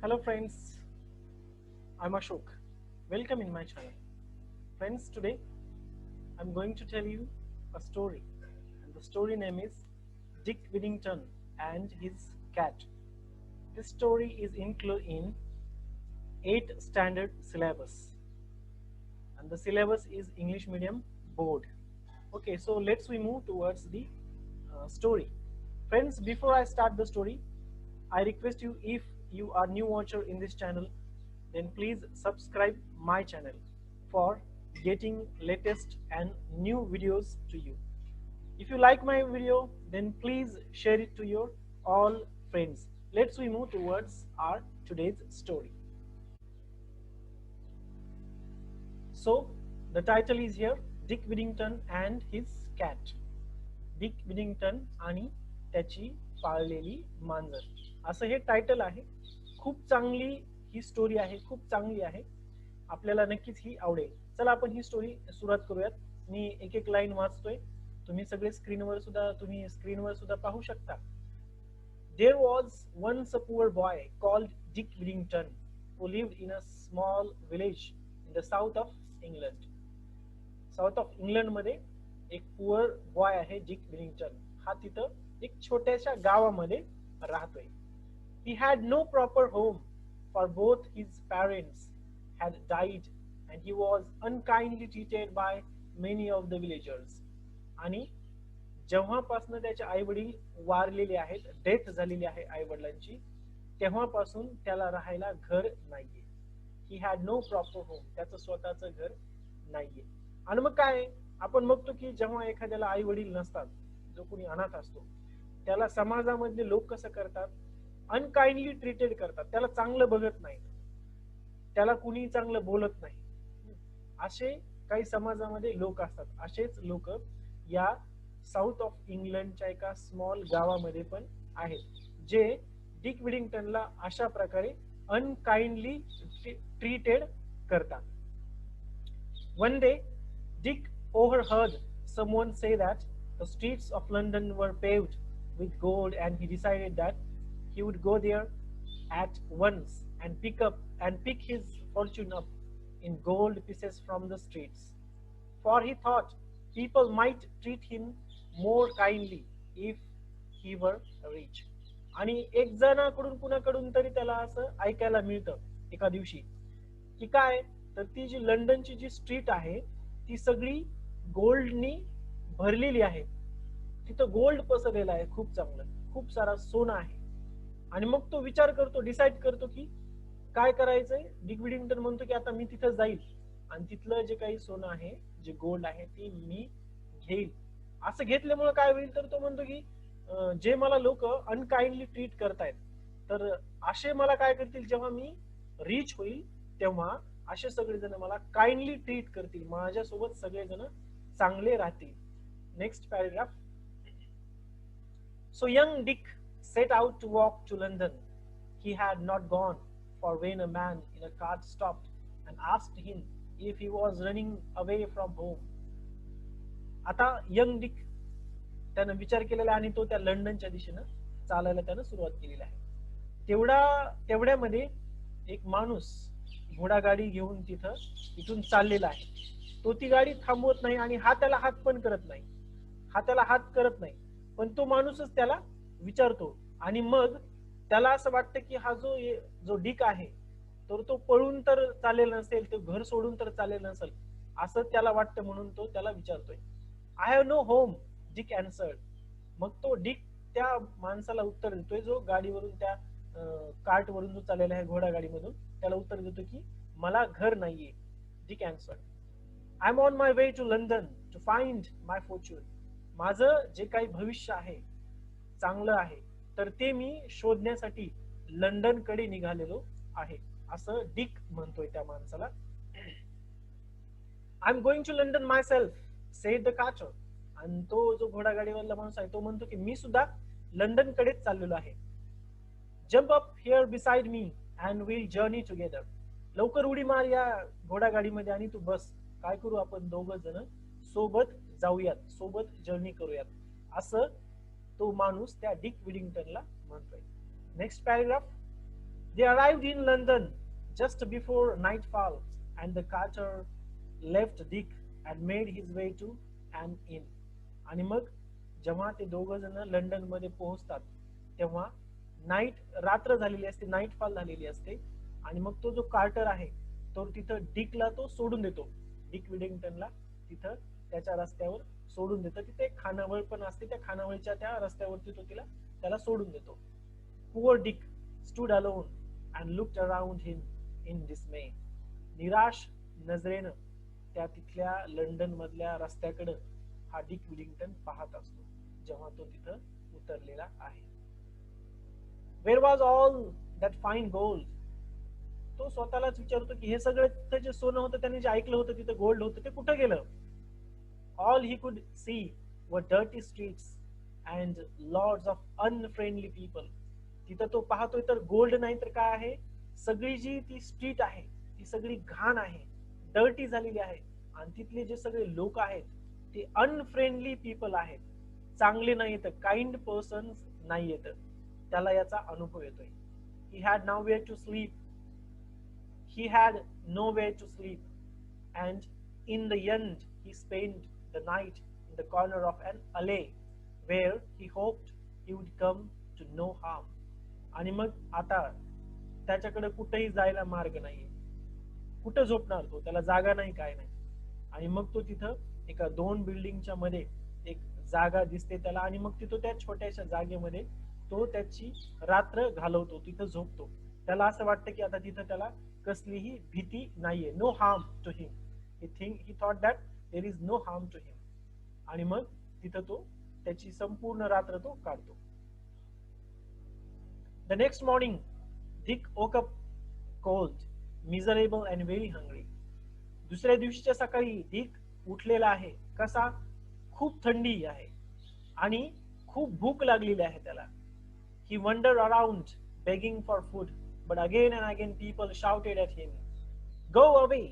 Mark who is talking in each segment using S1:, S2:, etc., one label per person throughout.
S1: Hello friends, I'm Ashok. Welcome in my channel. Friends, today I'm going to tell you a story. And the story name is Dick Whittington and his cat. This story is included in 8 standard syllabus. And the syllabus is English medium board. Okay, so let's we move towards the story. Friends, before I start the story, I request you, if you are new watcher in this channel, then please subscribe my channel for getting latest and new videos to you. If you like my video, then please share it to your all friends. Let's we move towards our today's story. So the title is here, Dick Whittington and his cat. Dick Whittington आणि त्याची पाळलेली मांजर, असं हे title आहे. खूप चांगली ही story आहे, खूप चांगली आहे, आपल्याला नक्कीच ही आवडेल. चला आपण ही स्टोरी सुरुवात करूयात. मी एक एक लाईन वाचतोय, तुम्ही सगळे स्क्रीनवर सुद्धा पाहू शकता. There was once a poor boy called Dick Whittington who lived in a small village in the south of England. South of England मध्ये एक पुअर बॉय आहे डिक विलिंग्टन. हा तिथं एक छोट्याशा गावामध्ये राहतोय. He had no proper home, for both his parents had died and he was unkindly treated by many of the villagers. आणि जेव्हापासून त्याचे आई वडील वारलेले आहेत, डेथ झालेली आहे आई वडिलांची, तेव्हापासून त्याला राहायला घर नाहीये. He had no proper home, त्याचं स्वतःचं घर नाहीये. आणि मग काय आपण बघतो की जेव्हा एखाद्याला आई वडील नसतात, जो कोणी अनाथ असतो, त्याला समाजामधले लोक कसं करतात, अनकाइंडली ट्रीटेड करतात, त्याला चांगलं बघत नाही, त्याला कुणी चांगलं बोलत नाही. असे काही समाजामध्ये लोक असतात. असेच लोक या साऊथ ऑफ इंग्लंडच्या एका स्मॉल गावामध्ये पण आहेत, जे डिक विडिंग्टनला अशा प्रकारे अनकाइंडली ट्रीटेड करतात. One day, Dick overheard someone say that the streets of London were paved with gold, and he decided that he would go there at once and pick his fortune up in gold pieces from the streets. For he thought people might treat him more kindly if he were rich. आणि एक जणाकडून कुणाकडून तरी त्याला असं ऐकायला मिळतं एका दिवशी की काय, तर ती जी लंडनची जी स्ट्रीट आहे ती सगळी गोल्डनी भरलेली आहे. तिथं गोल्ड पसरलेला आहे, खूप चांगलं, खूप सारा सोनं आहे. आणि मग तो विचार करतो, डिसाईड करतो की काय करायचंय. डिक विडिंग्टन म्हणतो की आता मी तिथं जाईल आणि तिथलं जे काही सोनं आहे, जे गोल्ड आहे, ते मी घेईल. असं घेतल्यामुळे काय होईल, तर तो म्हणतो की जे मला लोक अनकाइंडली ट्रीट करतायत, तर असे मला काय करतील, जेव्हा मी रिच होईल तेव्हा असे सगळेजण मला काइंडली ट्रीट करतील, माझ्यासोबत सगळेजण चांगले राहतील. Next paragraph. So young Dick set out to walk to London. He had not gone far when a man in a cart stopped and asked him if he was running away from home. आता young Dick त्यानं विचार केलेला आणि तो त्या लंडनच्या दिशेनं चालायला त्यानं सुरुवात केलेली आहे. तेवढ्यामध्ये एक माणूस घोडागाडी घेऊन तिथून चाललेला आहे. तो ती गाडी थांबवत नाही आणि हा त्याला हात करत नाही, पण तो माणूसच त्याला विचारतो. आणि मग त्याला असं वाटतं की हा जो डिक आहे, तर तो पळून तर चालेल नसेल, तो घर सोडून तर चालेल नसेल, असं त्याला वाटतं, म्हणून तो त्याला विचारतोय. I have no home, Dick answered. मग तो डिक त्या माणसाला उत्तर देतोय, जो गाडीवरून त्या कार्ट वरून जो चाललेला आहे, घोडागाडीमधून, त्याला उत्तर देतो की मला घर नाहीये. Dick answered, I am on my way to London to find my fortune. माझं जे काही भविष्य आहे, चांगलं आहे, तर ते मी शोधण्यासाठी लंडन कडे निघालेलो आहे, असं डिक म्हणतोय त्या माणसाला. I am going to London myself, said the carter. आणि तो जो घोडागाडीवरला माणूस आहे, तो म्हणतो की मी सुद्धा लंडन कडेच चाललेलो आहे. Jump up here beside me and will journey together. लवकर उडी मार या घोडागाडीमध्ये आणि तू बस. काय करू, आपण दोघं जण सोबत जाऊयात, सोबत जर्नी करूयात, असं तो माणूस त्या डिक विडिंग्टनला म्हणतोय. Next paragraph. They arrived in London just before nightfall, and the carter left Dick and made his way to an inn. आणि मग जेव्हा ते दोघ जण लंडन मध्ये पोहोचतात तेव्हा रात्र झालेली असते, नाईटफॉल झालेली असते. आणि मग तो जो कार्टर आहे तो तिथं डिकला तो सोडून देतो, डिक विडिंग्टनला तिथं त्याच्या रस्त्यावर सोडून देतो. तिथे एक खानावळ पण असते, त्या खानावळीच्या त्या रस्त्यावरती तो त्याला सोडून देतो. Poor Dick stood alone and looked around him in dismay. निराश नजरेनं त्या तिथल्या लंडन मधल्या रस्त्याकडे हा डिक विडिंग्टन पाहत असतो जेव्हा तो तिथं उतरलेला आहे. Where was all that fine gold? तो स्वतःलाच विचारतो की हे सगळं तिथं जे सोनं होतं, त्याने जे ऐकलं होतं तिथं गोल्ड होतं, ते कुठं गेलं? All he could see were dirty streets and lots of unfriendly people. तिथं तो पाहतोय तर गोल्ड नाही तर काय आहे, सगळी जी ती स्ट्रीट आहे ती सगळी घाण आहे, डर्टी झालेली आहे. आणि तिथले जे सगळे लोक आहेत ते अनफ्रेंडली पीपल आहेत, चांगले नाही येत, काइंड पर्सन्स नाही येत. त्याला याचा अनुभव येतोय. He had nowhere to sleep. He had nowhere to sleep, and in the end he spent the night in the corner of an alley where he hoped he would come to no harm. आणि मग आता त्याच्याकडे कुठेही जायला मार्ग नाहीये, कुठं झोपणार तो, त्याला जागा नाही, काय नाही. आणि मग तो तिथं एका 2 बिल्डिंगच्या मध्ये एक जागा दिसते त्याला, आणि मग तिथं त्या छोट्याशा जागेमध्ये तो त्याची रात्र घालवतो, तिथं झोपतो. त्याला असं वाटतं की आता तिथं त्याला कसलीही भीती नाहीये, no harm to him. He thought that there is no harm to him. आणि मग तिथं तो त्याची संपूर्ण रात्र तो काढतो. The next morning, Dick woke up cold, miserable and very hungry. दुसऱ्या दिवशीच्या सकाळी डिक उठलेला आहे, कसा? खूप थंडी आहे आणि खूप भूक लागलेली आहे त्याला. He wandered around begging for food, but again and again people shouted at him, "Go away,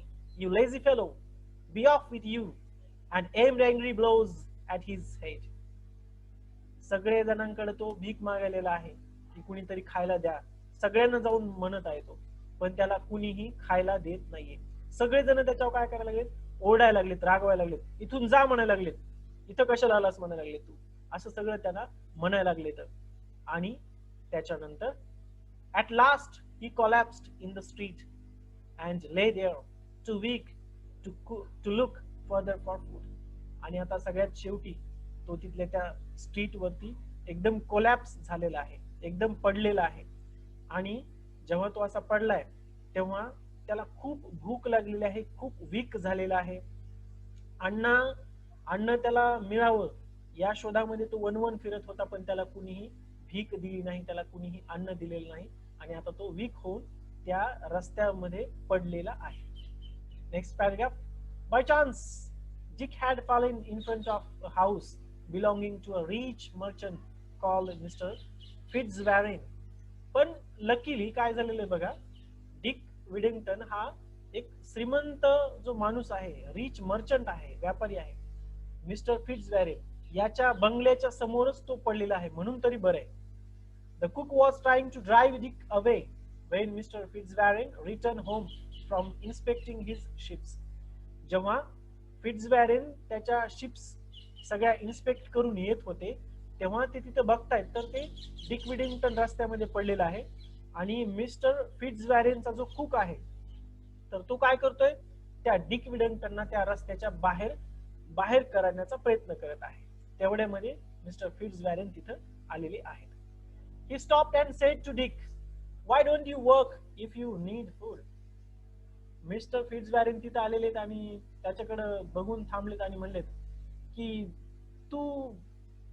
S1: you lazy fellow! Be off with you!" and aimed angry blows at his head. सगळे जणांकडे तो भीक मागायला आहे की कुणीतरी खायला द्या, सगळ्यांना जाऊन म्हणत आहे तो, पण त्याला कुणीही खायला देत नाहीये. सगळेजण त्याच्यावर काय करायला लागलेत, ओरडायला लागलेत, रागवायला लागलेत, इथून जा म्हणायला लागलेत, इथं कशाला आलास म्हणायला लागलेत तू, असं सगळं त्याला म्हणायला लागलेत. आणि त्याच्यानंतर at last he collapsed in the street and lay there too weak to look further for food. आणि आता सगळ्यात शेवटी तो तिथल्या त्या स्ट्रीट वरती एकदम कोलॅप्स झालेला आहे, एकदम पडलेला आहे. आणि जेव्हा तो असा पडलाय तेव्हा त्याला खूप भूक लागलेली आहे, खूप वीक झालेला आहे. अन्न त्याला मिळावं या शोधामध्ये तो वनवन फिरत होता, पण त्याला कुणीही भीक दिली नाही, त्याला कुणीही अन्न दिलेलं नाही. आणि आता तो वीक होऊन त्या रस्त्यामध्ये पडलेला आहे. Next paragraph. By chance Dick had fallen in front of a house belonging to a rich merchant called Mr. Fitzwarren. पण लकीली काय झालेलं बघा, डिक विडिंग्टन हा एक श्रीमंत जो माणूस आहे, रिच मर्चंट आहे, व्यापारी आहे, मिस्टर फिट्झवॅरेन याच्या बंगल्याच्या समोरच तो पडलेला आहे, म्हणून तरी बरं आहे. The cook was trying to drive Dick away when Mr. Fitzwarren returned home from inspecting his ships. जेव्हा फिट्झवॅरेन त्याच्या शिप्स सगळ्या इन्स्पेक्ट करून येत होते तेव्हा ते तिथे बघतायत तर ते डिक विडिंग्टन रस्त्यामध्ये पडलेला आहे. आणि मिस्टर फिट्झवॅरेनचा जो कुक आहे तर तो काय करतोय, त्या डिक विडिंग्टनला त्या रस्त्याच्या बाहेर करण्याचा प्रयत्न करत आहे. तेवढ्यामध्ये मिस्टर फिट्झवॅरेन तिथं आलेले आहेत. He stopped and said to Dick, "Why don't you work if you need food?" Mister Fitzwarren तिथं आलेले आणि त्याच्याकडे बघून थांबलेत आणि म्हणलेत की तू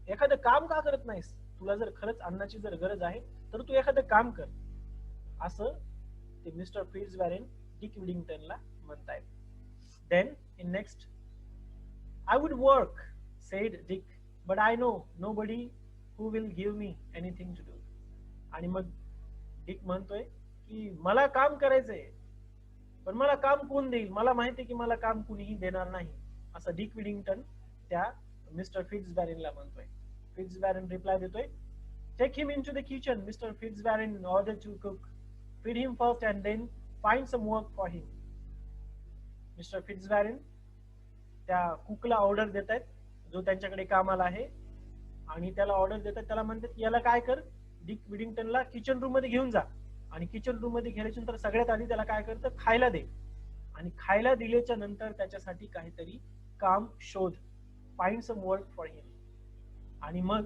S1: एखादं काम का करत नाहीस, तुला जर खरंच अन्नाची जर गरज आहे तर तू एखादं काम कर, असं ते मिस्टर फिट्झवॅरेन डिक विडिंग्टनला म्हणतायत. Then in next, "I would work," said Dick, "but I know nobody who will give me anything to do." आणि मग डिक म्हणतोय की मला काम करायचंय, पण मला काम कोण देईल, मला माहिती की मला काम कुणीही देणार नाही, असं डिक विडिंग्टन त्या मिस्टर फिट्झवॅरेनला म्हणतोय. फिट्झवॅरेन रिप्लाय देतोय, "Take him into the kitchen," Mr. Fitzwarren ordered to cook. feed him first and then find some work for him. Mister Fitzwarren त्या कुकला ऑर्डर देत आहेत, जो त्यांच्याकडे कामाला आहे, आणि त्याला ऑर्डर देतात. त्याला म्हणतात याला काय कर, डिक विडिंग्टनला किचन रूम मध्ये घेऊन जा, आणि किचन रूम मध्ये गेल्याच्या नंतर सगळ्यात आधी त्याला काय करतं, खायला दे, आणि खायला दिल्याच्या नंतर त्याच्यासाठी काहीतरी काम शोध, फाइंड सम वर्क फॉर हिम. आणि मग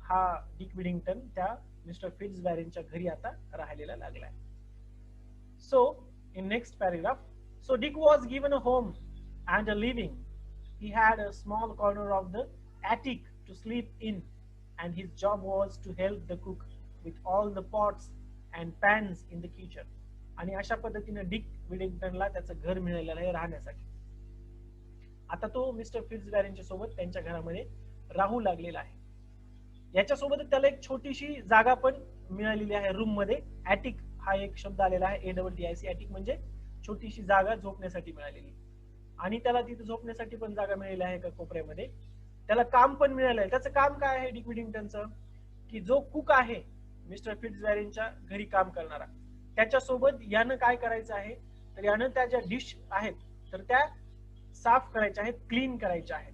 S1: हा डिक विडिंग्टन त्या मिस्टर फिट्झवॅरनच्या घरी आता राहायला लागलाय. So in next paragraph, so Dick was given a home and a living. He had a small corner of the attic to sleep in, and his job was to help the cook with all the pots and pans in the kitchen. आणि अशा पद्धतीने Dick विडिंग्टनला त्याचं घर मिळालेलं आहे राहण्यासाठी. आता तो मिस्टर फिट्झवॅरनच्या सोबत त्यांच्या घरामध्ये राहू लागलेला आहे. याच्यासोबत त्याला एक छोटीशी जागा पण मिळालेली आहे रूम मध्ये. ऍटिक हा एक शब्द आलेला आहे, ATTIC. ऍटिक म्हणजे छोटीशी जागा झोपण्यासाठी मिळालेली, आणि त्याला तिथे झोपण्यासाठी पण जागा मिळालेली आहे का कोपऱ्यामध्ये. त्याला काम पण मिळालं आहे. त्याचं काम काय आहे डिक विडिंग्टनचं, की जो कुक आहे मिस्टर फिट्झवॅरनच्या घरी काम करणारा, त्याच्यासोबत यानं काय करायचं आहे, तर यानं त्या ज्या डिश आहेत तर त्या साफ करायच्या आहेत, क्लीन करायच्या आहेत.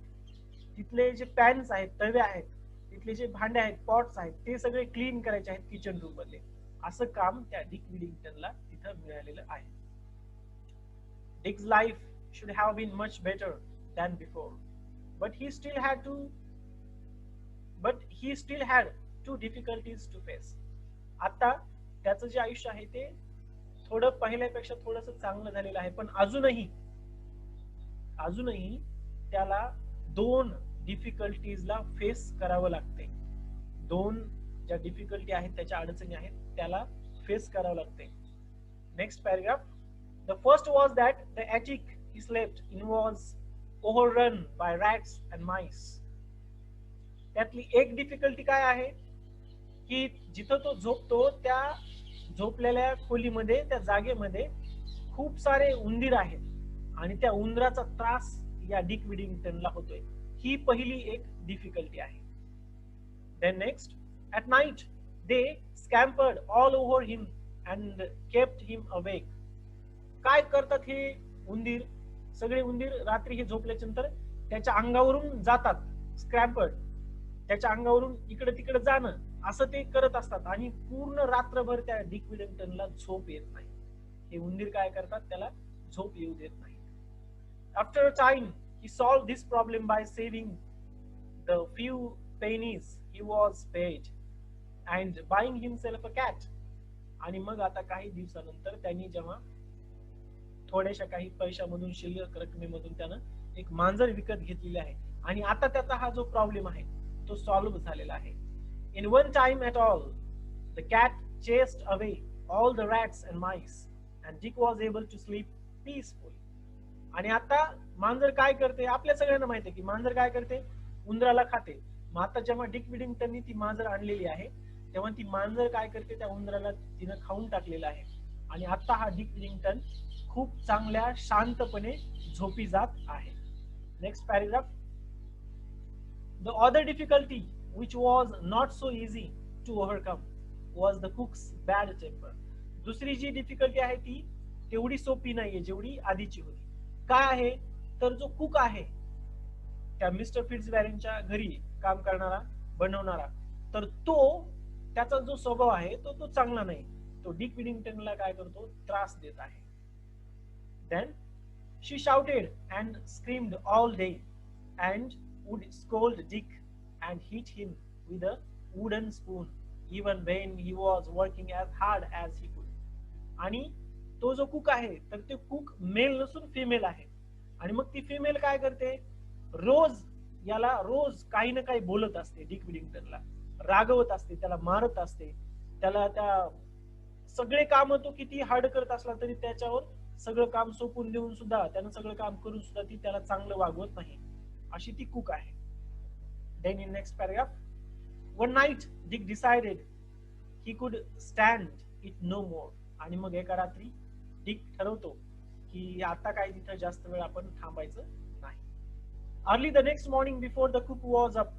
S1: तिथले जे पॅन्स आहेत, तवे आहेत, तिथले जे भांडे आहेत, पॉट्स आहेत, ते सगळे क्लीन करायचे आहेत किचन रूम मध्ये. असं काम त्या डिक विडिंग्टनला तिथं मिळालेलं आहे. Dick's life should have been much better than before, but he still had two difficulties to face. आता त्याचं जे आयुष्य आहे ते थोडं पहिल्यापेक्षा थोडंसं चांगलं झालेलं आहे, पण अजूनही त्याला दोन डिफिकल्टीजला फेस करावं लागते. दोन ज्या डिफिकल्टी आहेत, त्याच्या अडचणी आहेत, त्याला फेस करावं लागते. Next paragraph. The first was that the attic he slept in was overrun by rats and mice. त्यातली एक डिफिकल्टी काय आहे, की जिथं तो झोपतो त्या झोपलेल्या खोलीमध्ये, त्या जागेमध्ये खूप सारे उंदीर आहेत, आणि त्या उंदराचा त्रास या डिक विडिंग्टनला होतोय. ही पहिली एक डिफिकल्टी आहे. Then next, at night they scampered all over him and kept him awake. काय करतात हे उंदीर, सगळे उंदीर रात्री हे झोपल्याच्या नंतर त्याच्या अंगावरून जातात, स्क्रॅम्पर्ड, त्याच्या अंगावरून इकडे तिकडे जाणं असं ते करत असतात, आणि पूर्ण रात्रभर त्या डिक विडिंग्टनला झोप येत नाही. हे उंदीर काय करतात, त्याला झोप येऊ देत नाही. After a time he solved this problem by saving the few pennies he was paid and buying himself a cat. आणि मग आता काही दिवसानंतर त्यांनी जेव्हा थोड्याशा काही पैशामधून, शिल्लक रकमेमधून त्यानं एक मांजर विकत घेतलेली आहे, आणि आता त्याचा हा जो प्रॉब्लेम आहे तो सॉल्व्ह झालेला आहे. In one time at all the cat chased away all the rats and mice and Dick was able to sleep peaceful. आणि आता मांजर काय करते, आपल्या सगळ्यांना माहिती आहे की मांजर काय करते, उंदराला खाते. मग आता जेव्हा डिक विडिंग्टननी ती मांजर आणलेली आहे, तेव्हा ती मांजर काय करते, त्या उंदराला तिनं खाऊन टाकलेलं आहे, आणि आता हा डिक विडिंग्टन खूप चांगल्या शांतपणे झोपी जात आहे. Next paragraph. The other difficulty which was not so easy to overcome was the cook's bad temper. दुसरी जी डिफिकल्टी आहे ती तेवढी सोपी नाहीये जेवढी आधीची होती. काय आहे, तर जो कुक आहे त्या मिस्टर फिट्झवॅरनच्या घरी काम करणारा, बनवणारा, तर तो त्याचा जो स्वभाव आहे तो चांगला नाही. तो डिक विडिंग्टनला काय करतो, त्रास देत आहे. Then she shouted and screamed all day and would scold Dick and hit him with a wooden spoon even when he was working as hard as he could. आणि तो जो कुक आहे तर ते कुक मेल नसून female आहे, आणि मग ती फिमेल काय करते, रोज काही ना काही बोलत असते, डिक विडिंग्टनला रागवत असते, त्याला मारत असते, त्याला त्या सगळे काम तो किती हार्ड करत असला तरी त्याच्यावर सगळं काम सोपून देऊन सुद्धा, त्यानं सगळं काम करून सुद्धा ती त्याला चांगलं वागवत नाही, अशी ती कुक आहे. Then in next paragraph, one night Dick decided he could stand it no more. आणि मग एका रात्री डिक ठरवतो की आता काय तिथं जास्त वेळ आपण थांबायचं नाही. Early the next morning before the cook was up,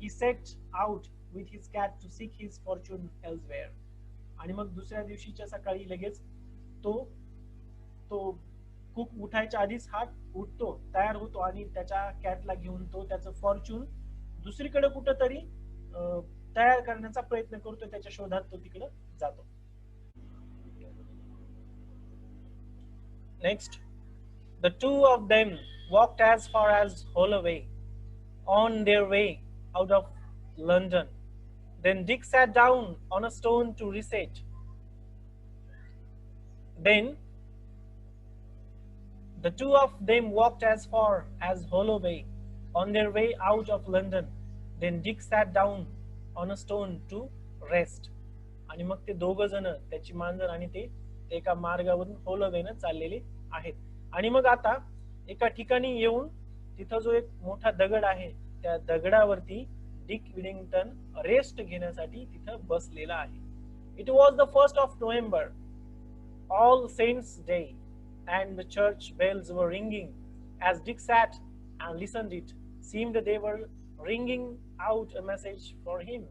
S1: he set out with his cat to seek his fortune elsewhere. आणि मग दुसऱ्या दिवशीच्या सकाळी लगेच तो तो कुक उठायच्या आधीच हा उठतो, तयार होतो आणि त्याच्या कॅटला घेऊन तो त्याचं फॉर्च्यून दुसरीकडे कुठंतरी तयार करण्याचा प्रयत्न करतो, त्याच्या शोधात तो तिकडे जातो. Next, the two of them walked as far as Holloway on their way out of London. Then Dick sat down on a stone to reset. Then the two of them walked as far as Holloway on their way out of London. Then Dick sat down on a stone to rest. आणि मग ते दोघ जण, त्याची मांजर आणि ते एका मार्गावरून होलोवेनं चाललेले आहेत. आणि मग आता एका ठिकाणी येऊन तिथं जो एक मोठा दगड आहे, त्या दगडावरती डिक विडिंग्टन रेस्ट घेण्यासाठी तिथं बसलेला आहे. It was the 1st of November, All Saints Day, and the church bells were ringing. As Dick sat and listened, it seemed they were ringing out a message for him.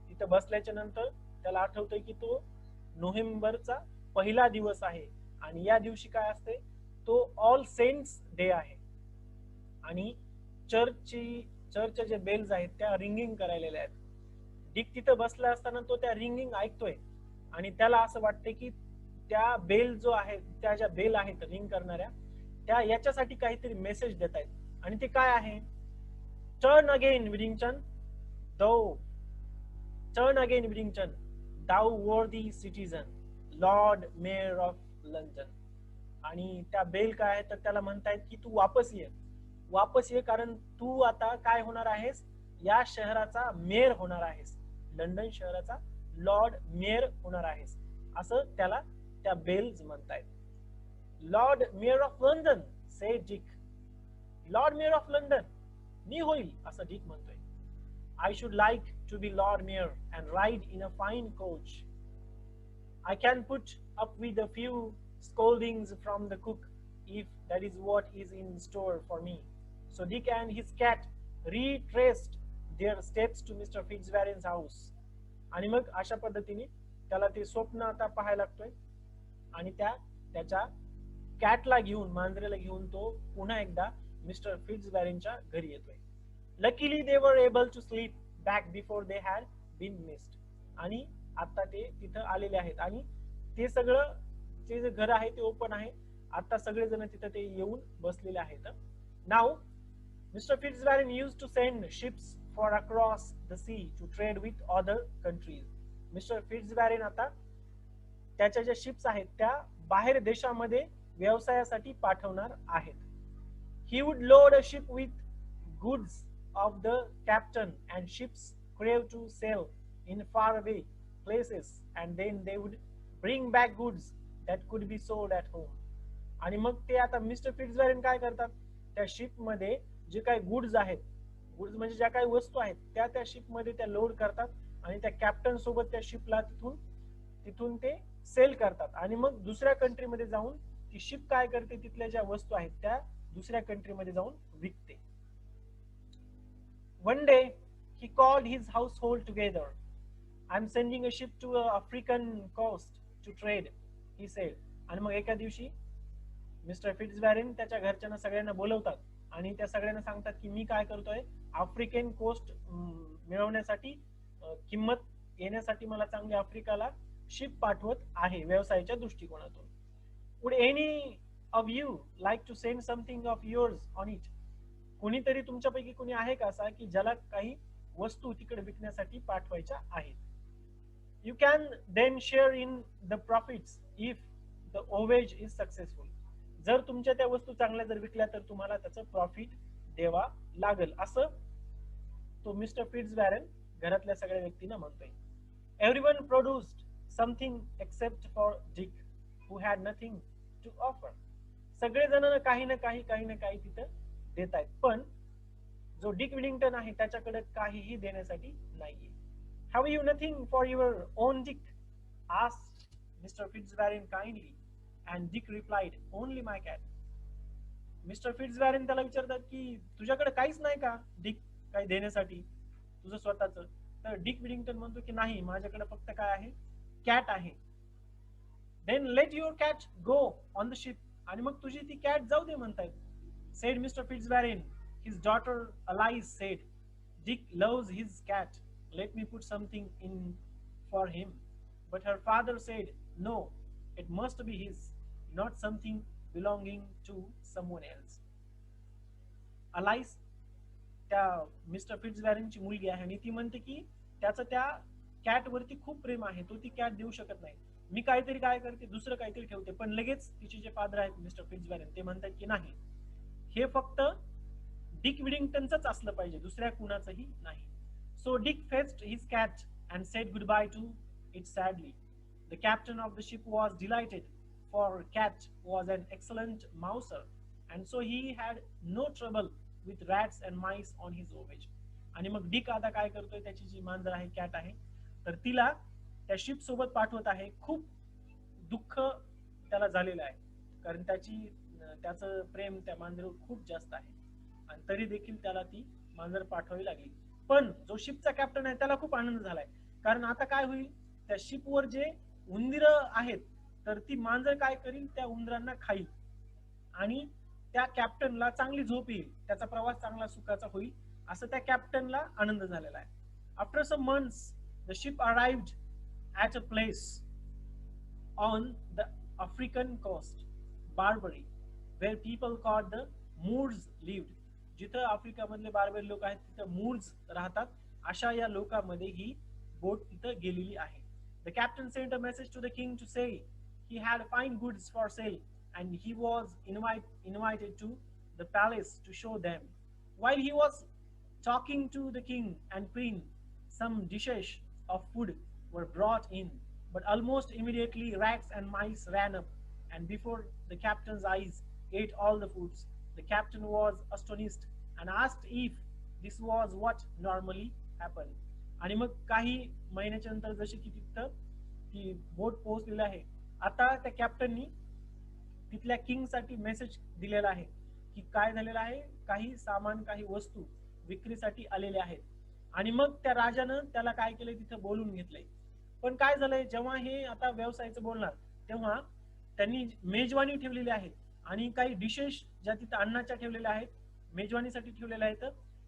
S1: तिथं बसल्याच्या नंतर त्याला आठवतंय की तो नोव्हेंबरचा पहिला दिवस आहे आणि या दिवशी काय असते, तो ऑल सेंट्स डे आहे आणि चर्चच्या जे बेल्स आहेत त्या रिंगिंग करायलेल्या आहेत. डिक तिथं बसला असताना तो त्या रिंगिंग ऐकतोय आणि त्याला असं वाटतंय की त्या बेल जो आहे, त्या ज्या बेल आहेत रिंग करणाऱ्या, त्या याच्यासाठी काहीतरी मेसेज देत आहेत. आणि ते काय आहे, turn again Whittington, turn again Whittington, thou worthy citizen, lord mayor of London. आणि त्या बेल काय आहे, तर त्याला म्हणतायत की तू वापस ये, कारण तू आता काय होणार आहेस, या शहराचा मेयर होणार आहेस, लंडन शहराचा लॉर्ड मेयर होणार आहेस, असं त्याला त्या बेल्स म्हणतायत. Lord mayor of London, say Dick. Lord mayor of London मी होईल असं डिक म्हणतोय. I should like to be Lord Mayor and ride in a fine coach. I can put up with a few scoldings from the cook if that is what is in store for me. So Dick and his cat retraced their steps to Mr. Fitzwarren's house. आणि मग अशा पद्धतीने त्याला ते स्वप्न आता पाहायला लागतोय आणि त्याच्या कॅटला घेऊन, मांजरेला घेऊन तो पुन्हा एकदा मिस्टर फिट्झवॅरेनच्या घरी येतोय. Luckily they were able to sleep back before they had been missed. आणि आता ते तिथं आलेले आहेत आणि ते सगळं जे घर आहे ते ओपन आहे. आता सगळे जण तिथं ते येऊन बसलेले आहेत. Now Mr. Fitzwarren used to send ships for across the sea to trade with other countries. Mr. Fitzwarren आता त्याच्या ज्या शिप्स आहेत त्या बाहेर देशामध्ये व्यवसायासाठी पाठवणार आहेत. He would load a ship with goods of the captain and ships crave to sail in faraway places, and then they would bring back goods that could be sold at home. आणि मग ते आता mister फिट्झवॅरेन काय करतात, त्या ship मध्ये जे काही गुड्स आहेत, गुड्स म्हणजे ज्या काही वस्तू आहेत त्या शिप मध्ये त्या लोड करतात आणि त्या कॅप्टन सोबत त्या शिपला तिथून ते सेल करतात आणि मग दुसऱ्या कंट्री मध्ये जाऊन ती शिप काय करते, तिथल्या ज्या वस्तू आहेत त्या दुसऱ्या कंट्री मध्ये जाऊन विकते. One day he called his household together. I'm sending a ship to African coast to trade, he said. आणि मग एका दिवशी मिस्टर फिट्झवॅरेन त्याच्या घरच्यांना सगळ्यांना बोलवतात आणि त्या सगळ्यांना सांगतात की मी काय करतोय, आफ्रिकन कोस्ट मिळवण्यासाठी, किंमत येण्यासाठी मला चांगली आफ्रिकाला शिप पाठवत आहे व्यवसायाच्या दृष्टिकोनातून. Would any of you like to send something of yours on it? कोणीतरी तुमच्यापैकी कोणी आहे का असा की ज्याला काही वस्तू तिकडे विकण्यासाठी पाठवायच्या आहेत. You can then share in the profits if the voyage is successful. जर तुमच्या त्या वस्तू चांगल्या जर विकल्या तर तुम्हाला त्याचं प्रॉफिट द्यावा लागेल, असं तो मिस्टर फिट्झवॅरेन घरातल्या सगळ्या व्यक्तींना म्हणतोय. Everyone produced something except for Dick who had nothing to offer. सगळे जण काही ना काही तिथं देत आहेत, पण जो डिक विडिंग्टन आहे त्याच्याकडे काहीही देण्यासाठी नाहीये. Have you nothing for your own Dick? asked Mr. Fitzwarren kindly, and Dick replied, only my cat. Mister Fitzwarren त्याला विचारतात की तुझ्याकडे काहीच नाही का डिक, काही देण्यासाठी तुझं स्वतःच. तर डिक विडिंग्टन म्हणतो की नाही, माझ्याकडे फक्त काय आहे, कॅट आहे. Then let your cat go on the ship. आणि मग तुझी ती कॅट जाऊ दे म्हणतायत. Said mister Fitzwarren. His daughter Alice said, Dick loves his cat. Let me put something in for him. But her father said, no, it must be his, not something belonging to someone else. Alice त्या mister फिट्झबॅरेनची मुलगी आहे आणि ती म्हणते की त्याचं त्या cat वरती खूप प्रेम आहे, तो ती कॅट देऊ शकत नाही. मी काहीतरी काय करते, दुसरं काहीतरी ठेवते. पण लगेच तिचे जे फादर आहेत मिस्टर फिट्झबॅरेन ते म्हणतात की नाही, हे फक्त डिक विडिंग्टनचंच असलं पाहिजे, दुसऱ्या कुणाचंही नाही. So Dick fetched his cat and said goodbye to it sadly. The captain of the ship was delighted, for Cat was an excellent mouser, and so he had no trouble with rats and mice on his voyage. आणि मग Dick आता काय करतोय, त्याची जी मांजर आहे, cat आहे, तर तिला त्या शिप सोबत पाठवत आहे. खूप दुःख त्याला झालेलं आहे, कारण त्याचं प्रेम त्या मांजरीवर खूप जास्त आहे, आणि तरी देखील त्याला ती मांजर पाठवावी लागली. पण जो शिपचा कॅप्टन आहे त्याला खूप आनंद झालाय, कारण आता काय होईल, त्या शिपवर जे उंदीर आहेत, तर ती मांजर काय करील, त्या उंदरांना खाईल आणि त्या कॅप्टनला चांगली झोप येईल, त्याचा प्रवास चांगला सुखाचा होईल, असं त्या कॅप्टनला आनंद झालेला आहे. After some months the ship arrived at a place on the African coast, Barbary, where people called the Moors lived. जिथं आफ्रिकामधले बार्बरी लोक आहेत तिथं मूर्स राहतात, अशा या लोकांमध्ये ही बोट तिथं गेलेली आहे. The captain sent a message to the king to say he had fine goods for sale and he was invited to the palace to show them. While he was talking to the king and queen, some dishes of food were brought in, but almost immediately rats and mice ran up, and before the captain's eyes ate all the foods. The captain was astonished and asked if this was what normally happened. आणि मग काही महिन्याच्या नंतर जशी की तिथं ती बोट पोहोचलेली आहे, आता त्या कॅप्टननी तिथल्या किंग साठी मेसेज दिलेला आहे की काय झालेलं आहे, काही सामान, काही वस्तू विक्रीसाठी आलेले आहेत. आणि मग त्या राजानं त्याला काय केलंय, तिथं बोलून घेतलंय. पण काय झालंय, जेव्हा हे आता व्यवसायाचं बोलणार, तेव्हा त्यांनी मेजवानी ठेवलेली आहे आणि काही डिशेस ज्या तिथं अन्नाच्या ठेवलेल्या आहेत, मेजवानीसाठी ठेवलेल्या आहेत,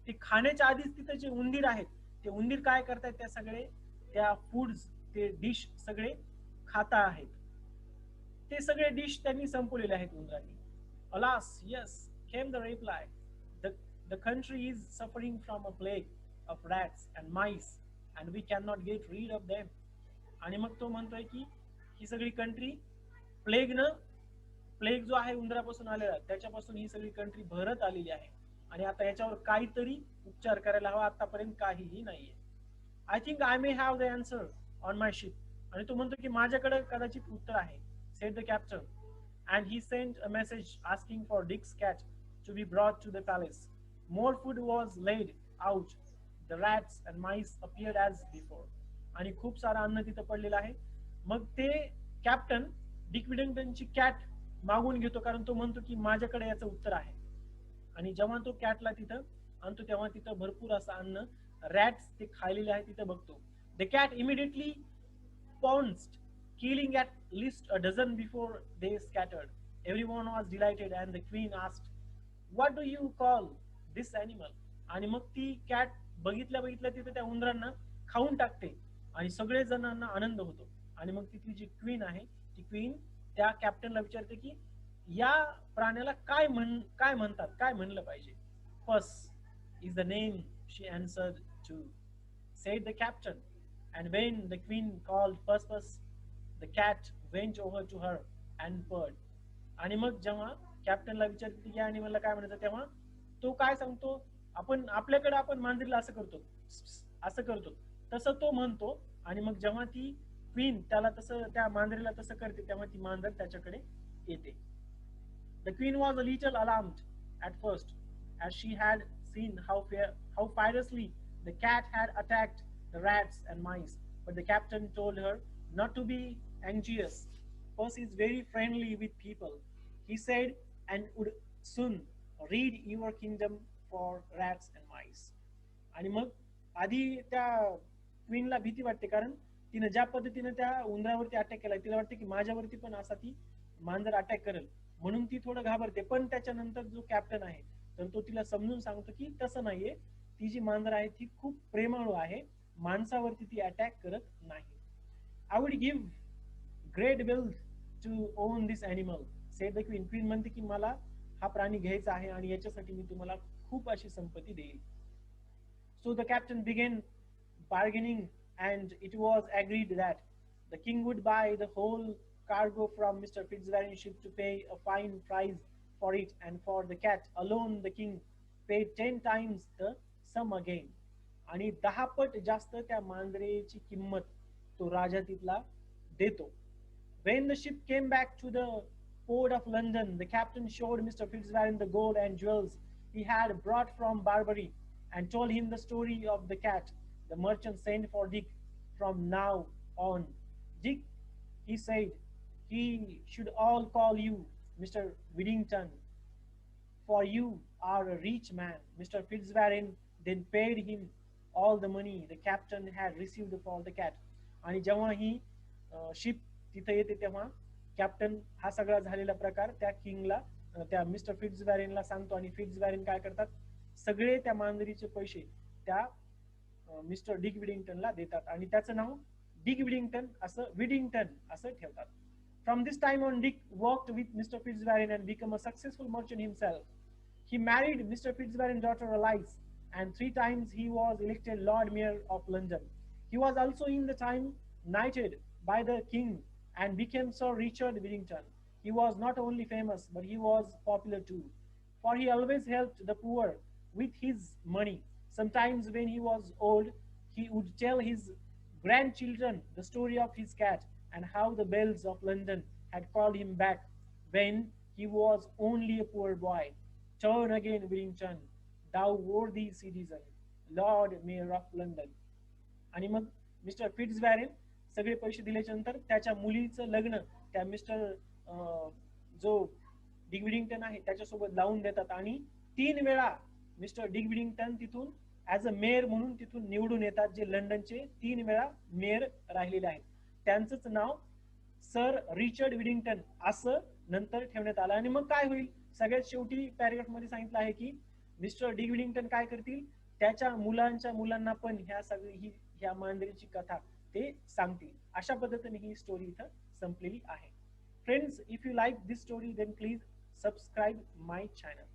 S1: ते खाण्याच्या आधीच तिथं जे उंदीर आहेत, ते उंदीर काय करतायत, त्या सगळे त्या फूड्स, ते डिश सगळे खाता आहेत. ते सगळे डिश त्यांनी संपवलेले आहेत उंदरांनी. Alas, yes, came the reply. The, the country is suffering from a plague of rats and mice, and we cannot get rid of them. आणि मग तो म्हणतोय की ही सगळी कंट्री प्लेग जो आहे उंदरापासून आलेला, त्याच्यापासून ही सगळी कंट्री भरत आलेली आहे, आणि आता याच्यावर काहीतरी उपचार करायला हवा, आतापर्यंत काहीही नाहीये. I think I may have the answer on my ship. आणि तो म्हणतो की माझ्याकडे कदाचित उत्तर आहे, sed the captain. And he sent a message asking for Dick's cat to be brought to the palace. More food was laid out. The rats and mice appeared as before. आणि खूप सारा अन्न तिथं पडलेलं आहे. मग ते कॅप्टन डिक विडिंग्टनची कॅट मागून घेतो, कारण तो म्हणतो की माझ्याकडे याचं उत्तर आहे. आणि जेव्हा तो कॅटला तिथं आणतो, तेव्हा तिथं भरपूर असं अन्न, रॅट्स ते खायलेले आहे, तिथं बघतो. The cat immediately pounced, killing at least a dozen before they scattered. Everyone was delighted, and the queen asked, "What do you call this animal?" आणि मग ती कॅट बघितल्या तिथे त्या उंदरांना खाऊन टाकते, आणि सगळे जणांना आनंद होतो. आणि मग तिथली जी क्वीन आहे, ती क्वीन त्या कॅप्टनला विचारते की या प्राण्याला काय म्हणतात, काय म्हणलं पाहिजे. पस is the name, she answered to, said the captain. And when the queen called Puss Puss, the cat went over to her and purred. आणि मग जेव्हा कॅप्टनला विचारते की या अॅनिमलला काय म्हणायचं, तेव्हा तो काय सांगतो, आपल्याकडे आपण मांजरीला असं करतो तसं तो म्हणतो. आणि मग जेव्हा ती क्वीन त्याला तसं, त्या मांजरीला तसं करते, तेव्हा ती मांजर त्याच्याकडे येते. The queen was a little alarmed at first, as she had seen how fiercely the cat had attacked the rats and mice. But the captain told her not to be anxious. Puss is very friendly with people, he said, and would soon rid your kingdom for rats and mice. आणि मग आधी त्या क्वीनला भीती वाटते, कारण तिने ज्या पद्धतीने त्या उंदरावरती अटॅक केला, तिला वाटतं की माझ्यावरती पण असा ती मांजर अटॅक करेल, म्हणून ती थोडं घाबरते. पण त्याच्यानंतर जो कॅप्टन आहे तर तो तिला समजून सांगतो की तसं नाहीये, ती जी मांजर आहे ती खूप प्रेमळ आहे, माणसावरती ती अटॅक करत नाही. I would give great wealth to own this animal, said the queen. Queen म्हणते की मला हा प्राणी घ्यायचा आहे आणि याच्यासाठी मी तुम्हाला खूप अशी संपत्ती देईल. So the captain began bargaining, and it was agreed that the king would buy the whole cargo from Mr. Fitzwarren's ship to pay a fine price for it, and for the cat alone the king paid 10 times the sum again. आणि 10 पट जास्त त्या मांजरेची किंमत तो राजा तिथला देतो. When the ship came back to the port of London, the captain showed Mr. Fitzwarren the gold and jewels he had brought from Barbary, and told him the story of the cat. The merchant sent for Dick. From now on, Dick, he said, he should all call you Mr. Whittington, for you are a rich man. Mr. Fitzwarren then paid him all the money the captain had received for the cat. आणि जेव्हा ही ship तिथे येते तेव्हा captain हा सगळा झालेला प्रकार त्या किंगला, त्या मिस्टर फिट्झवॅरेनला सांगतो, आणि फिट्झवॅरेन काय करतात, सगळे त्या मांजरीचे पैसे त्या मिस्टर डिक विडिंग्टनला देतात आणि त्याचं नाव डिक विडिंग्टन असं, विडिंग्टन असं ठेवतात. From this time on, Dick worked with Mr. Fitzwarren and became a successful merchant himself. He married Mr. Fitzwarren's daughter Alice, and 3 times he was elected Lord Mayor of London. He was also in the time knighted by the king and became Sir Richard Whittington. He was not only famous, but he was popular too, for he always helped the poor with his money. Sometimes when he was old, he would tell his grandchildren the story of his cat, and how the bells of London had called him back when he was only a poor boy. Turn again, Whittington, thou worthy citizen, Lord Mayor of London. आणि मग mister फिट्झवॅरेन सगळे पैसे दिल्याच्या नंतर त्याच्या मुलीचं लग्न त्या मिस्टर जो डिक विडिंग्टन आहे त्याच्यासोबत लावून देतात, आणि 3 वेळा मिस्टर डिक विडिंग्टन तिथून ऍज अ मेयर म्हणून तिथून निवडून येतात, जे लंडनचे 3 वेळा मेयर राहिलेले आहेत. त्यांचंच नाव सर रिचर्ड विडिंग्टन असं नंतर ठेवण्यात आलं. आणि मग काय होईल, सगळ्यात शेवटी पॅरेग्राफ मध्ये सांगितलं आहे की मिस्टर डी विडिंग्टन काय करतील, त्याच्या मुलांच्या मुलांना पण ह्या सगळी ह्या मांजरीची कथा ते सांगतील. अशा पद्धतीने ही स्टोरी इथं संपलेली आहे. Friends, if you like this story then please subscribe my channel.